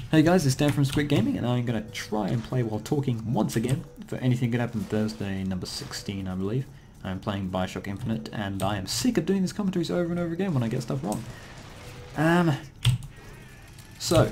Hey guys, it's Dan from Squid Gaming, and I'm going to try and play while talking once again for Anything Could Happen Thursday, number 16, I believe. I'm playing Bioshock Infinite, and I am sick of doing these commentaries over and over again when I get stuff wrong. So,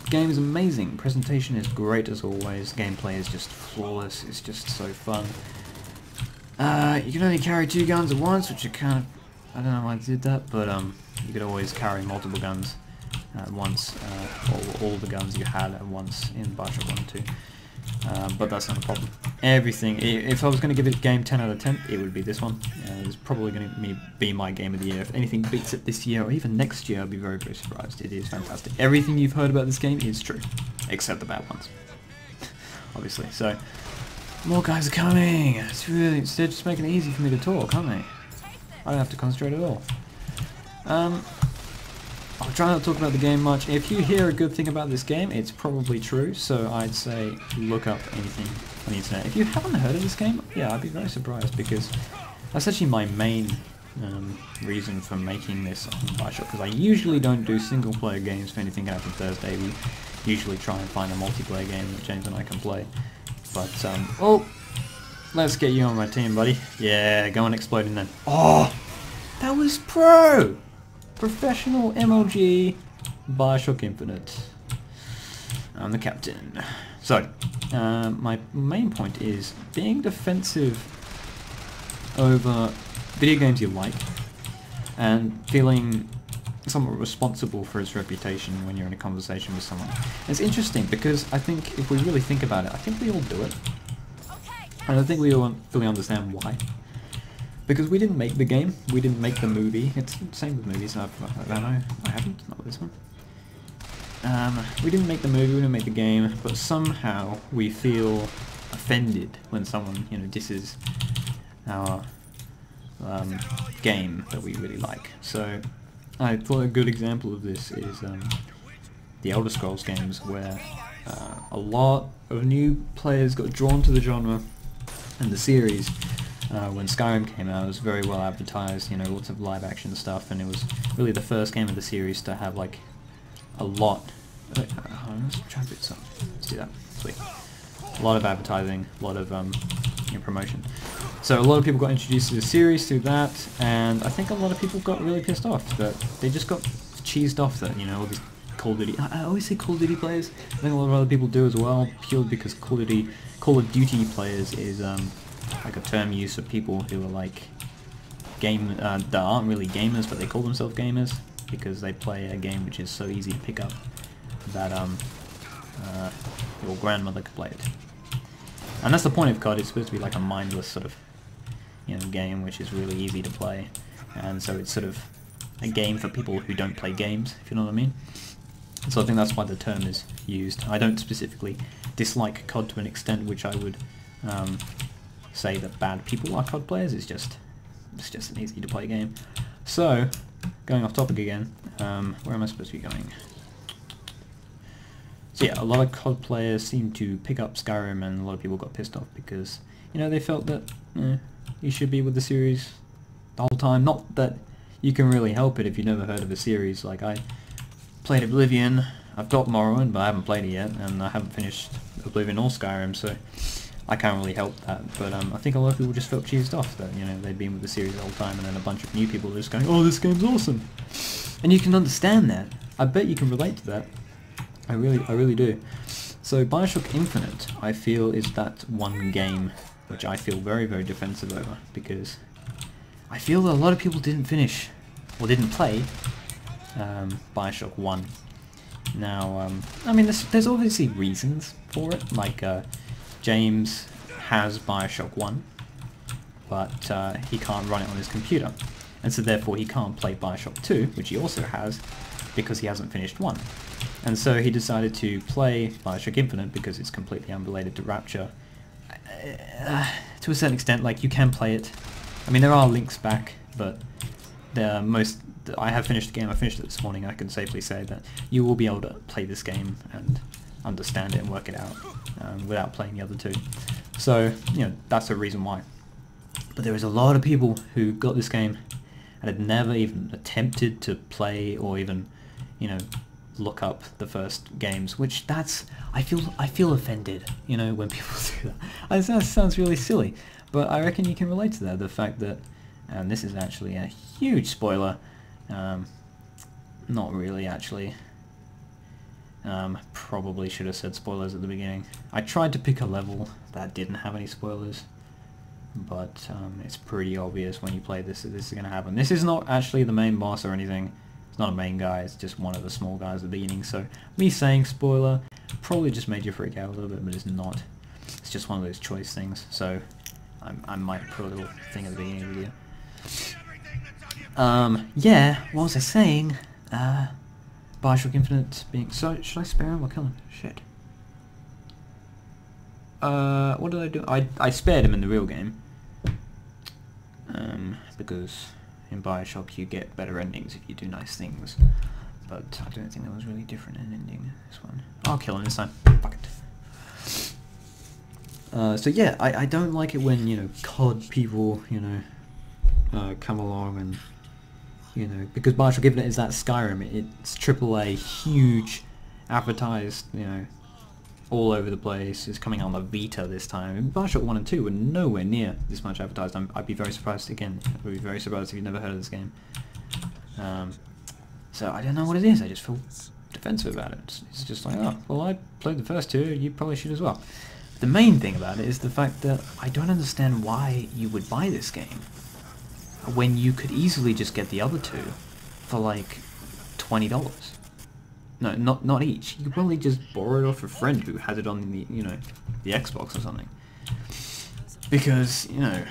game is amazing, presentation is great as always, gameplay is just flawless, it's just so fun. You can only carry 2 guns at once, which are kind of, I don't know why I did that, but you could always carry multiple guns at once, all the guns you had at once in Bioshock 1 and 2. But that's not a problem. Everything, if I was going to give it a game 10 out of 10, it would be this one. It's probably going to be my game of the year. If anything beats it this year or even next year, I'll be very, very surprised. It is fantastic. Everything you've heard about this game is true, except the bad ones. Obviously, so more guys are coming. It's really, they're just making it easy for me to talk, aren't they? I don't have to concentrate at all. I'll try not to talk about the game much. If you hear a good thing about this game, it's probably true, so I'd say look up anything on the internet. If you haven't heard of this game, yeah, I'd be very surprised, because that's actually my main reason for making this on Bioshock, because I usually don't do single player games for Anything Could Happen Thursday. We usually try and find a multiplayer game that James and I can play. But, oh, let's get you on my team, buddy. Yeah, go on exploding then. Oh, that was pro! Professional MLG Bioshock Infinite. I'm the captain. So, my main point is being defensive over video games you like and feeling somewhat responsible for its reputation when you're in a conversation with someone. It's interesting because I think if we really think about it, I think we all do it. And I think we all fully understand why. Because we didn't make the game, we didn't make the movie. It's the same with movies, I don't know, I haven't, not with this one. We didn't make the movie, we didn't make the game, but somehow we feel offended when someone, you know, disses our game that we really like. So I thought a good example of this is the Elder Scrolls games, where a lot of new players got drawn to the genre and the series. When Skyrim came out, it was very well advertised, you know, lots of live action stuff, and it was really the first game of the series to have like a lot. Let's try and put some. Let's do that. Sweet. A lot of advertising, a lot of you know, promotion. So a lot of people got introduced to the series through that, and I think a lot of people got really pissed off that they just got cheesed off that, you know, all these Call of Duty. I always say Call of Duty players. I think a lot of other people do as well, purely because Call of Duty players is like a term used for people who are like that aren't really gamers, but they call themselves gamers because they play a game which is so easy to pick up that your grandmother could play it. And that's the point of COD. It's supposed to be like a mindless sort of, you know, game which is really easy to play, and so it's sort of a game for people who don't play games, if you know what I mean. So I think that's why the term is used. I don't specifically dislike COD to an extent which I would say that bad people are COD players. It's just an easy to play game. So, going off topic again, where am I supposed to be going? So yeah, a lot of COD players seem to pick up Skyrim, and a lot of people got pissed off because, you know, they felt that you should be with the series the whole time. Not that you can really help it if you've never heard of a series. Like, I played Oblivion, I've got Morrowind, but I haven't played it yet, and I haven't finished Oblivion or Skyrim, so I can't really help that. But I think a lot of people just felt cheesed off that, you know, they'd been with the series the whole time, and then a bunch of new people are just going, oh, this game's awesome. And you can understand that. I bet you can relate to that. I really do. So Bioshock Infinite, I feel, is that one game which I feel very, very defensive over, because I feel that a lot of people didn't finish, or didn't play, Bioshock 1. Now, I mean, there's obviously reasons for it, like, James has Bioshock 1, but he can't run it on his computer, and so therefore he can't play Bioshock 2, which he also has, because he hasn't finished 1. And so he decided to play Bioshock Infinite because it's completely unrelated to Rapture. To a certain extent, like, you can play it. I mean, there are links back, but I have finished the game, I finished it this morning. I can safely say that you will be able to play this game and understand it and work it out without playing the other two. So, you know, that's a reason why. But there was a lot of people who got this game and had never even attempted to play or even, you know, look up the first games, which I feel offended, you know, when people do that. That sounds really silly, but I reckon you can relate to that. The fact that, and this is actually a huge spoiler, not really actually. Probably should have said spoilers at the beginning. I tried to pick a level that didn't have any spoilers, but it's pretty obvious when you play this that this is going to happen. This is not actually the main boss or anything. It's not a main guy, it's just one of the small guys at the beginning, so me saying spoiler probably just made you freak out a little bit, but it's not. It's just one of those choice things, so I might put a little thing at the beginning of the video. Yeah, what was I saying? Bioshock Infinite being... So, should I spare him or kill him? Shit. What did I do? I spared him in the real game. Because in Bioshock you get better endings if you do nice things. But I don't think that was really different in ending this one. I'll kill him this time. Fuck it. So yeah, I don't like it when, you know, COD people, you know, come along and, you know, because Bioshock Infinite is that Skyrim, it's AAA, huge, advertised, you know, all over the place. It's coming out on the Vita this time. And Bioshock 1 and 2 were nowhere near this much advertised. I'd be very surprised, again, I'd be very surprised if you've never heard of this game. So I don't know what it is, I just feel defensive about it. It's just like, oh, well, I played the first two, you probably should as well. The main thing about it is the fact that I don't understand why you would buy this game when you could easily just get the other two for like $20. No, not each. You could probably just borrow it off a friend who has it on the, you know, the Xbox or something. Because, you know,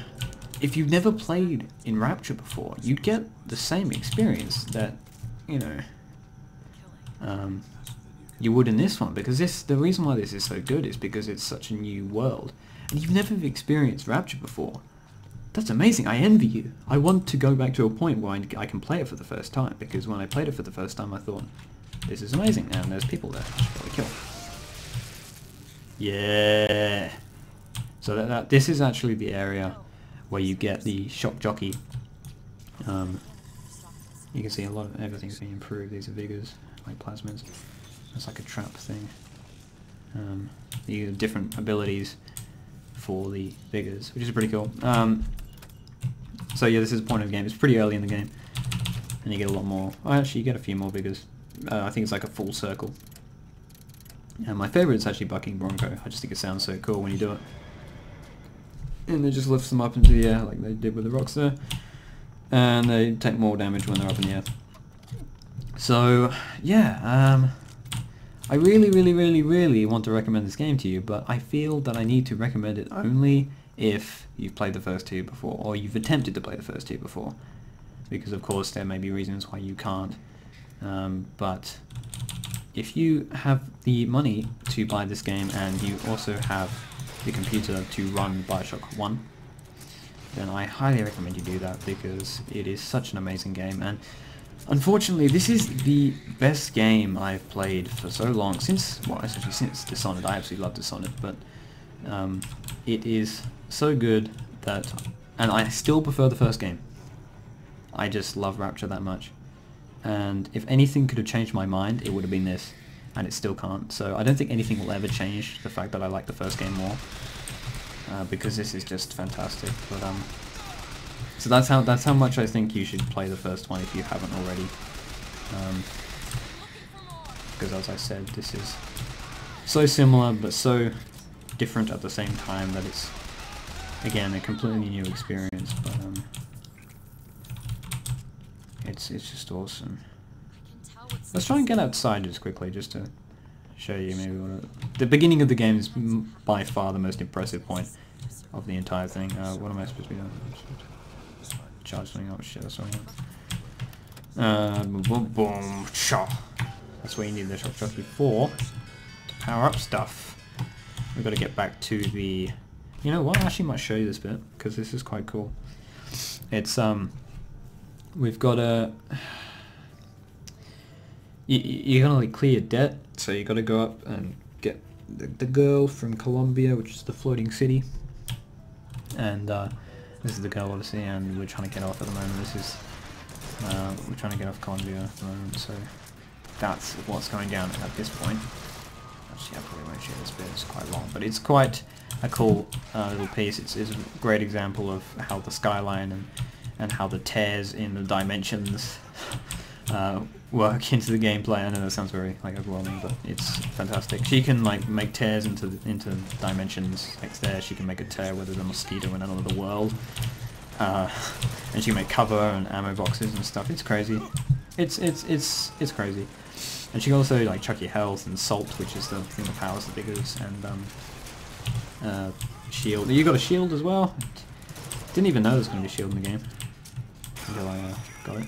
if you've never played in Rapture before, you'd get the same experience that, you know, you would in this one. Because the reason why this is so good is because it's such a new world. And you've never experienced Rapture before. That's amazing, I envy you. I want to go back to a point where I can play it for the first time, because when I played it for the first time I thought, this is amazing, and there's people there I should probably kill. Yeah! So this is actually the area where you get the shock jockey. You can see a lot of everything's being improved. These are vigors, like plasmids. It's like a trap thing. You have different abilities for the vigors, which is pretty cool. So yeah, this is the point of the game. It's pretty early in the game, and you get a lot more. Oh, actually, you get a few more vigors. I think it's like a full circle. And my favourite is actually bucking Bronco. I just think it sounds so cool when you do it. And it just lifts them up into the air like they did with the rocks there. And they take more damage when they're up in the air. So yeah, I really want to recommend this game to you, but I feel that I need to recommend it only if you've played the first two before, or you've attempted to play the first two before. Because of course there may be reasons why you can't. But if you have the money to buy this game and you also have the computer to run Bioshock 1, then I highly recommend you do that, because it is such an amazing game. And unfortunately, this is the best game I've played for so long, since Dishonored. I absolutely love Dishonored, but it is so good that, and I still prefer the first game. I just love Rapture that much. And if anything could have changed my mind, it would have been this, and it still can't. So I don't think anything will ever change the fact that I like the first game more, because this is just fantastic. But so that's how much I think you should play the first one if you haven't already. Because as I said, this is so similar but so different at the same time that it's, again, a completely new experience. But it's just awesome. Let's try and get outside just quickly, just to show you maybe what the beginning of the game is by far the most impressive point of the entire thing. What am I supposed to be doing? Charge something. Oh shit, that's something else. Boom, boom, shot. That's what you need the shock jockey for, to power up stuff. We've got to get back to the... You know what? I actually might show you this bit, because this is quite cool. It's we've got a... You're gonna like clear debt, so you got to go up and get the girl from Colombia, which is the floating city. And this is the girl, obviously, and we're trying to get off at the moment. This is we're trying to get off Colombia at the moment, so that's what's going down at this point. Actually, I probably won't share this bit, it's quite long, but it's quite a cool little piece. It's a great example of how the skyline and how the tears in the dimensions work into the gameplay. I know that sounds very like overwhelming, but it's fantastic. She can like make tears into dimensions like there. She can make a tear where there's a mosquito in another world, and she can make cover and ammo boxes and stuff. It's crazy. It's crazy. And she can also like chuck your health and salt, which is the thing that powers the diggers, and shield. You got a shield as well. Didn't even know there was going to be a shield in the game until I got it.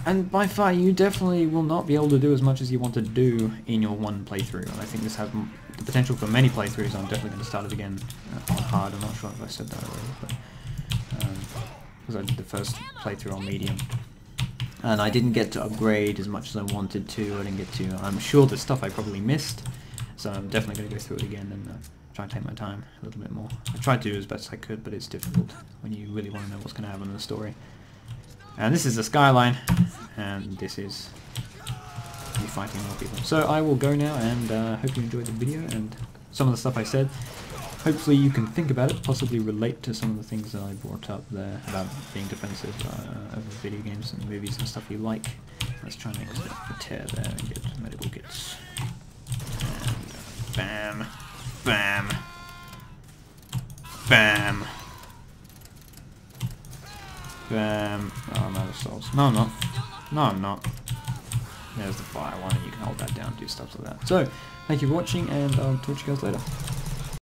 And by far, you definitely will not be able to do as much as you want to do in your one playthrough. And I think this has the potential for many playthroughs. I'm definitely going to start it again on hard. I'm not sure if I said that already, but because I did the first playthrough on medium, and I didn't get to upgrade as much as I wanted to. I didn't get to. I'm sure there's stuff I probably missed, so I'm definitely going to go through it again and try and take my time a little bit more. I tried to do as best as I could, but it's difficult when you really want to know what's going to happen in the story. And this is the skyline, and this is me fighting more people. So I will go now, and hope you enjoyed the video and some of the stuff I said. Hopefully you can think about it, possibly relate to some of the things that I brought up there about being defensive over video games and movies and stuff you like. Let's try and make a tear there and get medical kits. And bam, bam, bam. Bam. Oh, I'm out of souls. No, I'm not. No, I'm not. There's the fire one, and you can hold that down, do stuff like that. So, thank you for watching, and I'll talk to you guys later.